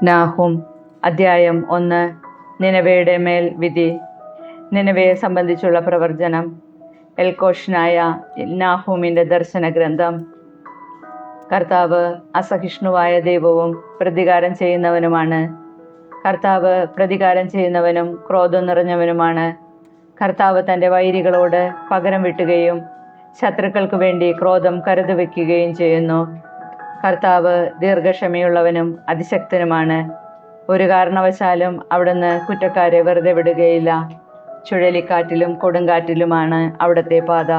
Nahum അധ്യായം 1. നിനവയുടെ മേൽ വിധി. നിനവയെ സംബന്ധിച്ചുള്ള പ്രവചനം. എൽക്കോഷനായ നാഹൂമിൻ്റെ ദർശന ഗ്രന്ഥം. കർത്താവ് അസഹിഷ്ണുവായ ദൈവവും പ്രതികാരം ചെയ്യുന്നവനുമാണ്. കർത്താവ് പ്രതികാരം ചെയ്യുന്നവനും ക്രോധം നിറഞ്ഞവനുമാണ്. കർത്താവ് തൻ്റെ വൈരികളോട് പകരം വീട്ടുകയും ശത്രുക്കൾക്ക് വേണ്ടി ക്രോധം കരുതി വയ്ക്കുകയും ചെയ്യുന്നു. കർത്താവ് ദീർഘക്ഷമയുള്ളവനും അതിശക്തനുമാണ്. ഒരു കാരണവശാലും അവിടുന്ന് കുറ്റക്കാരെ വെറുതെ വിടുകയില്ല. ചുഴലിക്കാറ്റിലും കൊടുങ്കാറ്റിലുമാണ് അവിടുത്തെ പാത.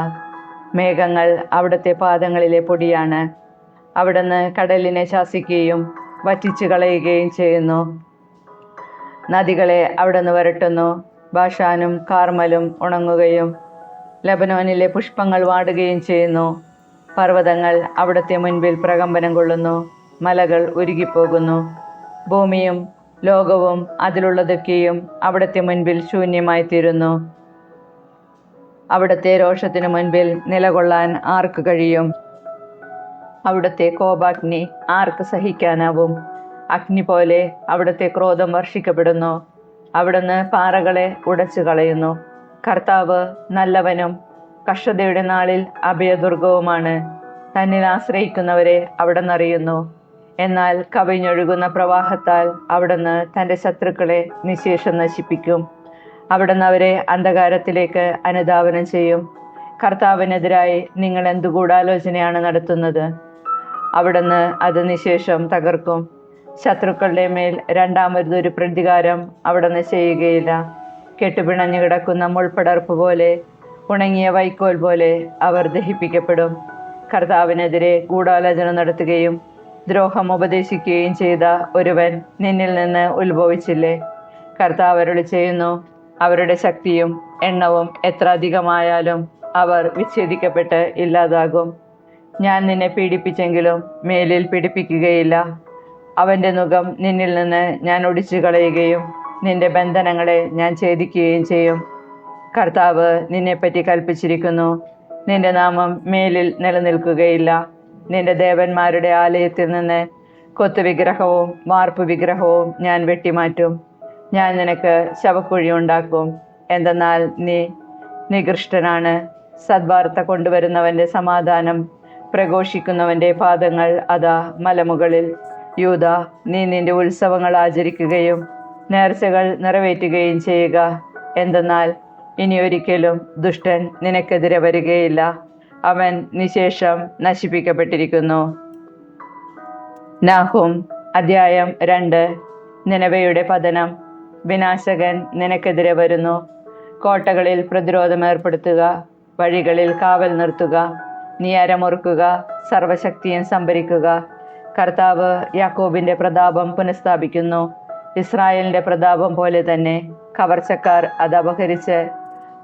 മേഘങ്ങൾ അവിടുത്തെ പാദങ്ങളിലെ പൊടിയാണ്. അവിടുന്ന് കടലിനെ ശാസിക്കുകയും വറ്റിച്ചു കളയുകയും ചെയ്യുന്നു. നദികളെ അവിടുന്ന് വരട്ടുന്നു. ബാഷാനും കാർമലും ഉണങ്ങുകയും ലബനോനിലെ പുഷ്പങ്ങൾ വാടുകയും ചെയ്യുന്നു. പർവ്വതങ്ങൾ അവിടുത്തെ മുൻപിൽ പ്രകമ്പനം കൊള്ളുന്നു. മലകൾ ഉരുകിപ്പോകുന്നു. ഭൂമിയും ലോകവും അതിലുള്ളതൊക്കെയും അവിടുത്തെ മുൻപിൽ ശൂന്യമായി തീരുന്നു. അവിടുത്തെ രോഷത്തിനു മുൻപിൽ നിലകൊള്ളാൻ ആർക്ക് കഴിയും? അവിടുത്തെ കോപാഗ്നി ആർക്ക് സഹിക്കാനാവും? അഗ്നി പോലെ അവിടുത്തെ ക്രോധം വർഷിക്കപ്പെടുന്നു. അവിടുന്ന് പാറകളെ ഉടച്ചു കളയുന്നു. കർത്താവ് നല്ലവനും കഷ്ടതയുടെ നാളിൽ അഭയദുർഗവുമാണ്. തന്നിൽ ആശ്രയിക്കുന്നവരെ അവിടുന്ന് അറിയുന്നു. എന്നാൽ കവിഞ്ഞൊഴുകുന്ന പ്രവാഹത്താൽ അവിടുന്ന് തൻ്റെ ശത്രുക്കളെ നിശേഷം നശിപ്പിക്കും. അവിടുന്ന് അവരെ അന്ധകാരത്തിലേക്ക് അനുധാവനം ചെയ്യും. കർത്താവിനെതിരായി നിങ്ങൾ എന്തു ഗൂഢാലോചനയാണ് നടത്തുന്നത്? അവിടുന്ന് അത് നിശേഷം തകർക്കും. ശത്രുക്കളുടെ മേൽ രണ്ടാമതൊരു പ്രതികാരം അവിടുന്ന് ചെയ്യുകയില്ല. കെട്ടുപിണഞ്ഞു കിടക്കുന്ന മുൾപ്പടർപ്പ് പോലെ, ഉണങ്ങിയ വൈക്കോൽ പോലെ അവർ ദഹിപ്പിക്കപ്പെടും. കർത്താവിനെതിരെ ഗൂഢാലോചന നടത്തുകയും ദ്രോഹം ഉപദേശിക്കുകയും ചെയ്ത ഒരുവൻ നിന്നിൽ നിന്ന് ഉത്ഭവിച്ചില്ലേ? കർത്താവ് അരുളി ചെയ്യുന്നു, അവരുടെ ശക്തിയും എണ്ണവും എത്ര അധികമായാലും അവർ വിച്ഛേദിക്കപ്പെട്ട് ഇല്ലാതാകും. ഞാൻ നിന്നെ പീഡിപ്പിച്ചെങ്കിലും മേലിൽ പീഡിപ്പിക്കുകയില്ല. അവൻ്റെ നുകം നിന്നിൽ നിന്ന് ഞാൻ ഒടിച്ചു കളയുകയും നിന്റെ ബന്ധനങ്ങളെ ഞാൻ ഛേദിക്കുകയും ചെയ്യും. കർത്താവ് നിന്നെപ്പറ്റി കൽപ്പിച്ചിരിക്കുന്നു, നിന്റെ നാമം മേലിൽ നിലനിൽക്കുകയില്ല. നിന്റെ ദേവന്മാരുടെ ആലയത്തിൽ നിന്ന് കൊത്തുവിഗ്രഹവും വാർപ്പ് വിഗ്രഹവും ഞാൻ വെട്ടിമാറ്റും. ഞാൻ നിനക്ക് ശവക്കുഴി ഉണ്ടാക്കും. എന്തെന്നാൽ നീ നികൃഷ്ടനാണ്. സദ്വാർത്ത കൊണ്ടുവരുന്നവൻ്റെ സമാധാനം പ്രഘോഷിക്കുന്നവൻ്റെ പാദങ്ങൾ അതാ മലമുകളിൽ. യൂദ, നീ നിന്റെ ഉത്സവങ്ങൾ ആചരിക്കുകയും നേർച്ചകൾ നിറവേറ്റുകയും ചെയ്യുക. എന്തെന്നാൽ ഇനി ഒരിക്കലും ദുഷ്ടൻ നിനക്കെതിരെ വരികയില്ല. അവൻ നിശേഷം നശിപ്പിക്കപ്പെട്ടിരിക്കുന്നു. നാഹൂം അധ്യായം 2. നിനവയുടെ പതനം. വിനാശകൻ നിനക്കെതിരെ വരുന്നു. കോട്ടകളിൽ പ്രതിരോധം ഏർപ്പെടുത്തുക. വഴികളിൽ കാവൽ നിർത്തുക. നീ അരമുറുക്കുക. സർവശക്തിയും സംഭരിക്കുക. കർത്താവ് യാക്കോബിൻ്റെ പ്രതാപം പുനഃസ്ഥാപിക്കുന്നു. ഇസ്രായേലിൻ്റെ പ്രതാപം പോലെ തന്നെ. കവർച്ചക്കാർ അത് അപഹരിച്ച്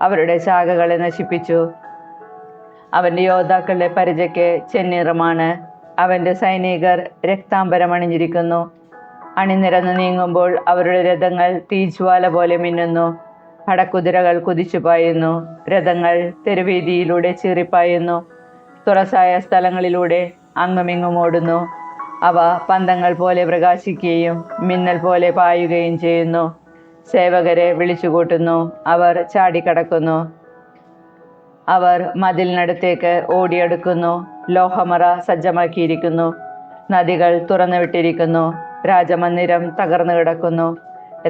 അവരുടെ ശാഖകളെ നശിപ്പിച്ചു. അവൻ്റെ യോദ്ധാക്കളുടെ പരിചയ്ക്ക് ചെന്നീറമാണ്. അവൻ്റെ സൈനികർ രക്താംബരമണിഞ്ഞിരിക്കുന്നു. അണിനിരന്ന് നീങ്ങുമ്പോൾ അവരുടെ രഥങ്ങൾ തീജ്വാല പോലെ മിന്നുന്നു. പടക്കുതിരകൾ കുതിച്ചു പായുന്നു. രഥങ്ങൾ തെരുവീതിയിലൂടെ ചീറിപ്പായുന്നു. തുറസായ സ്ഥലങ്ങളിലൂടെ അങ്ങുമിങ്ങും ഓടുന്നു. അവ പന്തങ്ങൾ പോലെ പ്രകാശിക്കുകയും മിന്നൽ പോലെ പായുകയും ചെയ്യുന്നു. സേവകരെ വിളിച്ചുകൂട്ടുന്നു. അവർ ചാടിക്കടക്കുന്നു. അവർ മതിലിനടുത്തേക്ക് ഓടിയെടുക്കുന്നു. ലോഹമറ സജ്ജമാക്കിയിരിക്കുന്നു. നദികൾ തുറന്നുവിട്ടിരിക്കുന്നു. രാജമന്ദിരം തകർന്നു കിടക്കുന്നു.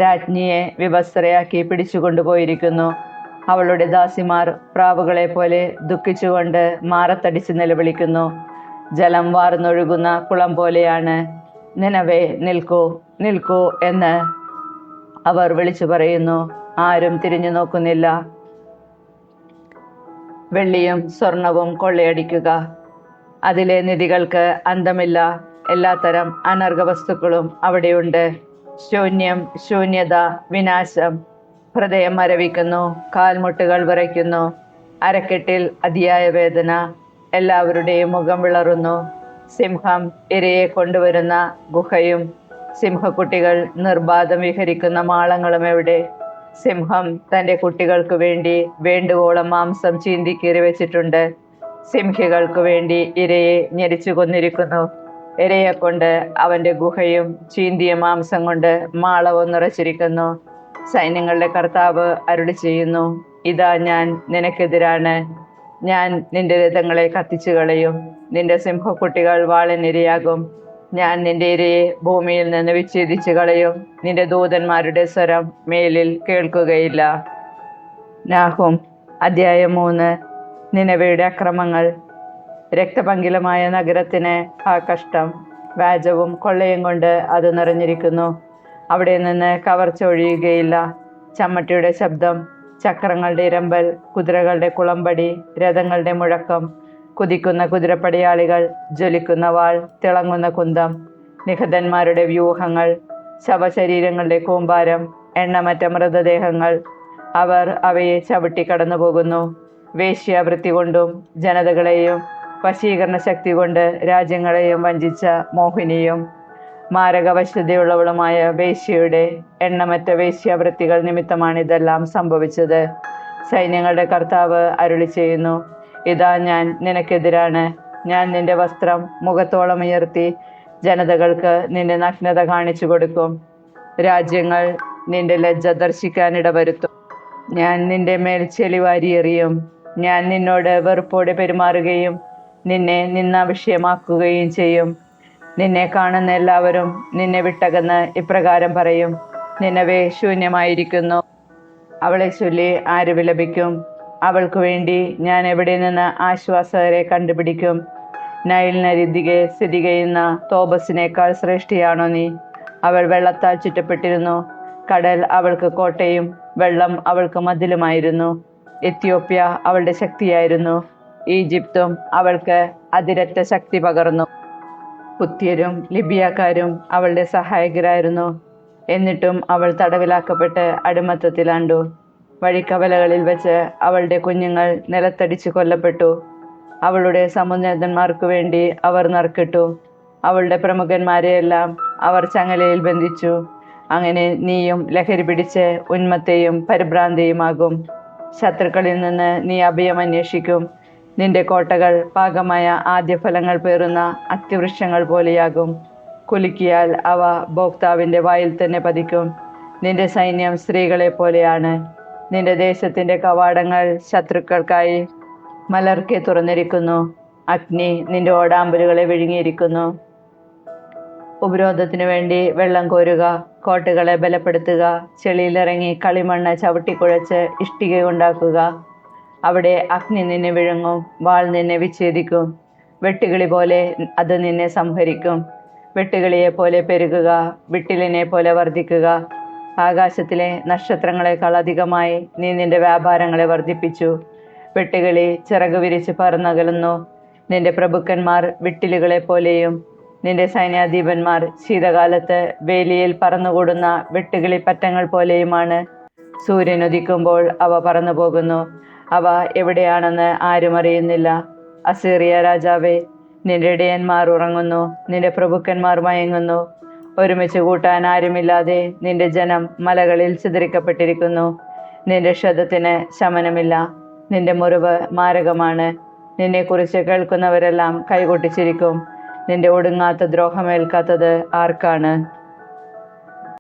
രാജ്ഞിയെ വിവസ്ത്രയാക്കി പിടിച്ചുകൊണ്ടുപോയിരിക്കുന്നു. അവളുടെ ദാസിമാർ പ്രാവുകളെ പോലെ ദുഃഖിച്ചുകൊണ്ട് മാറത്തടിച്ച് നിലവിളിക്കുന്നു. ജലം വാർന്നൊഴുകുന്ന കുളം പോലെയാണ്. നിനവേ, നിൽക്കൂ, നിൽക്കൂ എന്ന് അവർ വിളിച്ചു പറയുന്നു. ആരും തിരിഞ്ഞു നോക്കുന്നില്ല. വെള്ളിയും സ്വർണവും കൊള്ളയടിക്കുക. അതിലെ നിധികൾക്ക് അന്തമില്ല. എല്ലാത്തരം അനർഘ വസ്തുക്കളും അവിടെയുണ്ട്. ശൂന്യം, ശൂന്യത, വിനാശം. ഹൃദയം മരവിക്കുന്നു. കാൽമുട്ടുകൾ വിറയ്ക്കുന്നു. അരക്കെട്ടിൽ അതിയായ വേദന. എല്ലാവരുടെയും മുഖം വിളറുന്നു. സിംഹം ഇരയെ കൊണ്ടുവരുന്ന ഗുഹയും സിംഹക്കുട്ടികൾ നിർബാധം വിഹരിക്കുന്ന മാളങ്ങളും എവിടെ? സിംഹം തൻ്റെ കുട്ടികൾക്ക് വേണ്ടി വേണ്ടുവോളം മാംസം ചീന്തി കീറി വെച്ചിട്ടുണ്ട്. സിംഹികൾക്കു വേണ്ടി ഇരയെ ഞെരിച്ചു കൊന്നിരിക്കുന്നു. ഇരയെക്കൊണ്ട് അവന്റെ ഗുഹയും ചീന്തിയ മാംസം കൊണ്ട് മാളവും നിറച്ചിരിക്കുന്നു. സൈന്യങ്ങളുടെ കർത്താവ് അരുളി ചെയ്യുന്നു, ഇതാ ഞാൻ നിനക്കെതിരാണ്. ഞാൻ നിന്റെ രഥങ്ങളെ കത്തിച്ചു കളയും. നിന്റെ സിംഹക്കുട്ടികൾ വാളിനിരയാകും. ഞാൻ നിന്റെ ഇരയെ ഭൂമിയിൽ നിന്ന് വിച്ഛേദിച്ചു കളയും. നിന്റെ ദൂതന്മാരുടെ സ്വരം മേലിൽ കേൾക്കുകയില്ല. നാഹും അധ്യായം 3. നിനവയുടെ അക്രമങ്ങൾ. രക്തപങ്കിലമായ നഗരത്തിന് ആ കഷ്ടം! വ്യാജവും കൊള്ളയും കൊണ്ട് അത് നിറഞ്ഞിരിക്കുന്നു. അവിടെ നിന്ന് കവർച്ച ഒഴിയുകയില്ല. ചമ്മട്ടിയുടെ ശബ്ദം, ചക്രങ്ങളുടെ ഇരമ്പൽ, കുതിരകളുടെ കുളമ്പടി, രഥങ്ങളുടെ മുഴക്കം, കുതിക്കുന്ന കുതിരപ്പടയാളികൾ, ജ്വലിക്കുന്ന വാൾ, തിളങ്ങുന്ന കുന്തം, നിഹതന്മാരുടെ വ്യൂഹങ്ങൾ, ശവശരീരങ്ങളുടെ കൂമ്പാരം, എണ്ണമറ്റ മൃതദേഹങ്ങൾ. അവർ അവയെ ചവിട്ടി കടന്നു പോകുന്നു. വേശ്യാവൃത്തി കൊണ്ടും ജനതകളെയും വശീകരണ ശക്തി കൊണ്ട് രാജ്യങ്ങളെയും വഞ്ചിച്ച മോഹിനിയും മാരകവശ്യതയുള്ളവളുമായ വേശ്യയുടെ എണ്ണമറ്റ വേശ്യാവൃത്തികൾ നിമിത്തമാണിതെല്ലാം സംഭവിച്ചത്. സൈന്യങ്ങളുടെ കർത്താവ് അരുളി ചെയ്യുന്നു, ഇതാ ഞാൻ നിനക്കെതിരാണ്. ഞാൻ നിന്റെ വസ്ത്രം മുഖത്തോളം ഉയർത്തി ജനതകൾക്ക് നിന്റെ നഗ്നത കാണിച്ചു കൊടുക്കും. രാജ്യങ്ങൾ നിന്റെ ലജ്ജ ദർശിക്കാനിടവരുത്തും. ഞാൻ നിന്റെ മേൽ ചെളി വാരിയെറിയും. ഞാൻ നിന്നോട് വെറുപ്പോടെ പെരുമാറുകയും നിന്നെ നിന്ദാവിഷയമാക്കുകയും ചെയ്യും. നിന്നെ കാണുന്ന എല്ലാവരും നിന്നെ വിട്ടകന്ന് ഇപ്രകാരം പറയും, നിനവേ ശൂന്യമായിരിക്കുന്നു. അവളെ ചൊല്ലി ആര് വിലപിക്കും? അവൾക്കു വേണ്ടി ഞാൻ എവിടെ നിന്ന് ആശ്വാസകരെ കണ്ടുപിടിക്കും? നൈൽ നദിയെ സ്ഥിതി ചെയ്യുന്ന തോബസിനേക്കാൾ ശ്രേഷ്ഠയാണോ നീ? അവൾ വെള്ളത്താൽ ചുറ്റപ്പെട്ടിരുന്നു. കടൽ അവൾക്ക് കോട്ടയും വെള്ളം അവൾക്ക് മതിലുമായിരുന്നു. എത്യോപ്യ അവളുടെ ശക്തിയായിരുന്നു. ഈജിപ്തും അവൾക്ക് അതിരറ്റ ശക്തി പകർന്നു. പുത്യരും ലിബിയക്കാരും അവളുടെ സഹായകരായിരുന്നു. എന്നിട്ടും അവൾ തടവിലാക്കപ്പെട്ട് അടിമത്തത്തിലാണ്ടു. വഴിക്കവലകളിൽ വെച്ച് അവളുടെ കുഞ്ഞുങ്ങൾ നിലത്തടിച്ച് കൊല്ലപ്പെട്ടു. അവളുടെ സമുന്നതന്മാർക്കു വേണ്ടി അവർ നറുക്കിട്ടു. അവളുടെ പ്രമുഖന്മാരെയെല്ലാം അവർ ചങ്ങലയിൽ ബന്ധിച്ചു. അങ്ങനെ നീയും ലഹരി പിടിച്ച് ഉന്മത്തെയും പരിഭ്രാന്തിയുമാകും. ശത്രുക്കളിൽ നിന്ന് നീ അഭയം അന്വേഷിക്കും. നിന്റെ കോട്ടകൾ പാകമായ ആദ്യഫലങ്ങൾ പേറുന്ന അത്തിവൃക്ഷങ്ങൾ പോലെയാകും. കുലുക്കിയാൽ അവ ഭോക്താവിൻ്റെ വായിൽ തന്നെ പതിക്കും. നിന്റെ സൈന്യം സ്ത്രീകളെ പോലെയാണ്. നിന്റെ ദേശത്തിൻ്റെ കവാടങ്ങൾ ശത്രുക്കൾക്കായി മലർക്കെ തുറന്നിരിക്കുന്നു. അഗ്നി നിന്റെ ഓടാമ്പലുകളെ വിഴുങ്ങിയിരിക്കുന്നു. ഉപരോധത്തിനു വേണ്ടി വെള്ളം കോരുക, കോട്ടകളെ ബലപ്പെടുത്തുക, ചെളിയിലിറങ്ങി കളിമണ്ണ് ചവിട്ടിക്കുഴച്ച് ഇഷ്ടിക ഉണ്ടാക്കുക. അവിടെ അഗ്നി നിന്നെ വിഴുങ്ങും, വാൾ നിന്നെ വിച്ഛേദിക്കും. വെട്ടുകിളി പോലെ അത് നിന്നെ സംഹരിക്കും. വെട്ടുകിളിയെ പോലെ പെരുകുക, വിട്ടിലിനെ പോലെ വർദ്ധിക്കുക. ആകാശത്തിലെ നക്ഷത്രങ്ങളെക്കാൾ അധികമായി നീ നിന്റെ വ്യാപാരങ്ങളെ വർദ്ധിപ്പിച്ചു. വെട്ടുകിളി ചിറക് വിരിച്ച് പറന്നകലുന്നു. നിന്റെ പ്രഭുക്കന്മാർ വിട്ടിലുകളെ പോലെയും നിന്റെ സൈന്യാധിപന്മാർ ശീതകാലത്ത് വേലിയിൽ പറന്നുകൂടുന്ന വെട്ടുകിളി പറ്റങ്ങൾ പോലെയുമാണ്. സൂര്യൻ ഉദിക്കുമ്പോൾ അവ പറന്നു പോകുന്നു. അവ എവിടെയാണെന്ന് ആരും അറിയുന്നില്ല. അസീറിയ രാജാവേ, നിന്റെ ഇടയന്മാർ ഉറങ്ങുന്നു, നിന്റെ പ്രഭുക്കന്മാർ മയങ്ങുന്നു. ഒരുമിച്ച് കൂട്ടാൻ ആരുമില്ലാതെ നിന്റെ ജനം മലകളിൽ ചിതറിക്കപ്പെട്ടിരിക്കുന്നു. നിന്റെ ക്ഷതത്തിന് ശമനമില്ല, നിന്റെ മുറിവ് മാരകമാണ്. നിന്നെക്കുറിച്ച് കേൾക്കുന്നവരെല്ലാം കൈകൊട്ടിച്ചിരിക്കും. നിന്റെ ഒടുങ്ങാത്ത ദ്രോഹമേൽക്കാത്തത് ആർക്കാണ്?